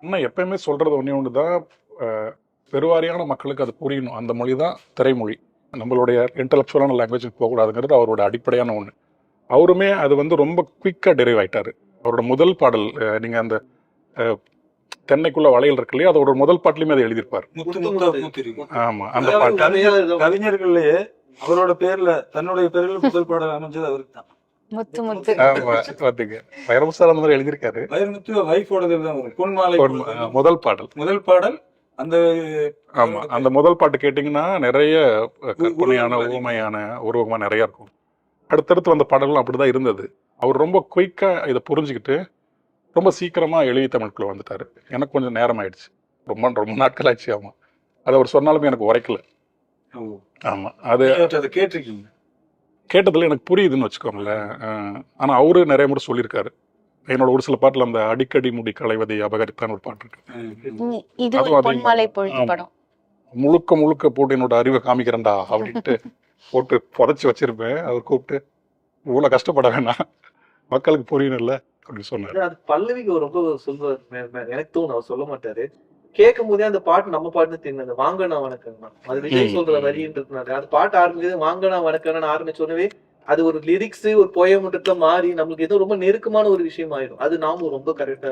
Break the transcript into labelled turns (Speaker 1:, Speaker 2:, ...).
Speaker 1: ஆனால் எப்பயுமே சொல்றது ஒன்று தான், பெருவாரியான மக்களுக்கு அது புரியணும். அந்த மொழி தான் திரைமொழி. நம்மளுடைய இன்டலெக்சுவலான லாங்குவேஜுக்கு போகக்கூடாதுங்கிறது அவரோட அடிப்படையான ஒன்று. அவருமே அது வந்து ரொம்ப குயிக்காக டெரைவ் ஆயிட்டாரு. அவரோட முதல் பாடல் நீங்கள் அந்த தென்னைக்குள்ள வளையல் இருக்கு இல்லையா, அதோட முதல் பாட்டிலையுமே அதை எழுதியிருப்பார். ஆமா, அந்த பாட்டு
Speaker 2: கவிஞர்கள்லயே அவரோட பேர்ல தன்னுடைய பேர்ல முதல் பாடல் அமைஞ்சது அவருக்கு தான்.
Speaker 3: முத்து முத்து.
Speaker 1: பாத்துங்க, வைரமுசார் அந்த மாதிரி எழுதியிருக்காரு.
Speaker 2: வைரமுத்து வைஃபோட தான் வரும். பொன்மாலை
Speaker 1: முதல் பாடல்
Speaker 2: அந்த.
Speaker 1: ஆமா, அந்த முதல் பாட்டு கேட்டீங்கன்னா நிறைய கற்பனையான ஊமையான உருவமா நிறைய இருக்கும். அடுத்தடுத்து வந்த பாடல்களும் அப்படிதான் இருந்தது. அவர் ரொம்ப குயிக்கா இதை புரிஞ்சுக்கிட்டு ரொம்ப சீக்கிரமா எளிய தமிழுக்குள்ள வந்துட்டாரு. எனக்கு கொஞ்சம் நேரம் ஆயிடுச்சு, ரொம்ப ரொம்ப நாட்கள் ஆயிடுச்சு. ஆமா, அதை அவர் சொன்னாலுமே எனக்கு உரைக்கல. ஆமா, அது
Speaker 2: கேட்டிருக்கீங்க,
Speaker 1: கேட்டதுல எனக்கு புரியுதுன்னு வச்சுக்கோங்களேன். ஆனா அவரு நிறைய முறை சொல்லியிருக்காரு. என்னோட ஒரு சில பாட்டுல அந்த அடிக்கடி முடி களைவதை அபகரித்தான் ஒரு பாட்டு இருக்கு. முழுக்க முழுக்க போட்டு என்னோட அறிவை காமிக்கிறேன்டா அப்படின்ட்டு போட்டு புதைச்சி வச்சிருப்பேன். அவர் கூப்பிட்டு இவ்வளவு கஷ்டப்பட வேணாம், மக்களுக்கு புரியணும்ல அப்படின்னு சொன்னாரு.
Speaker 4: அது பல்லவிக்கு ரொம்ப சொல்வார். எனக்கு தோணும் அவர் சொல்ல மாட்டாரு. கேட்கும் போதே அந்த பாட்டு நம்ம பாட்டுன்னு தெரியும். வாங்கண்ணா வணக்கம் அது விஜய் சொல்ற வரின்றதுனால அந்த பாட்டு ஆரம்பிச்சது வாங்கண்ணா வணக்கம்னு ஆரம்பிச்சோடனே அது ஒரு லிரிக்ஸ் ஒரு போயம்ன்றதுல மாறி நம்மளுக்கு ஏதோ ரொம்ப நெருக்கமான ஒரு விஷயம் ஆயிடும். அது நாமும் ரொம்ப கரெக்டா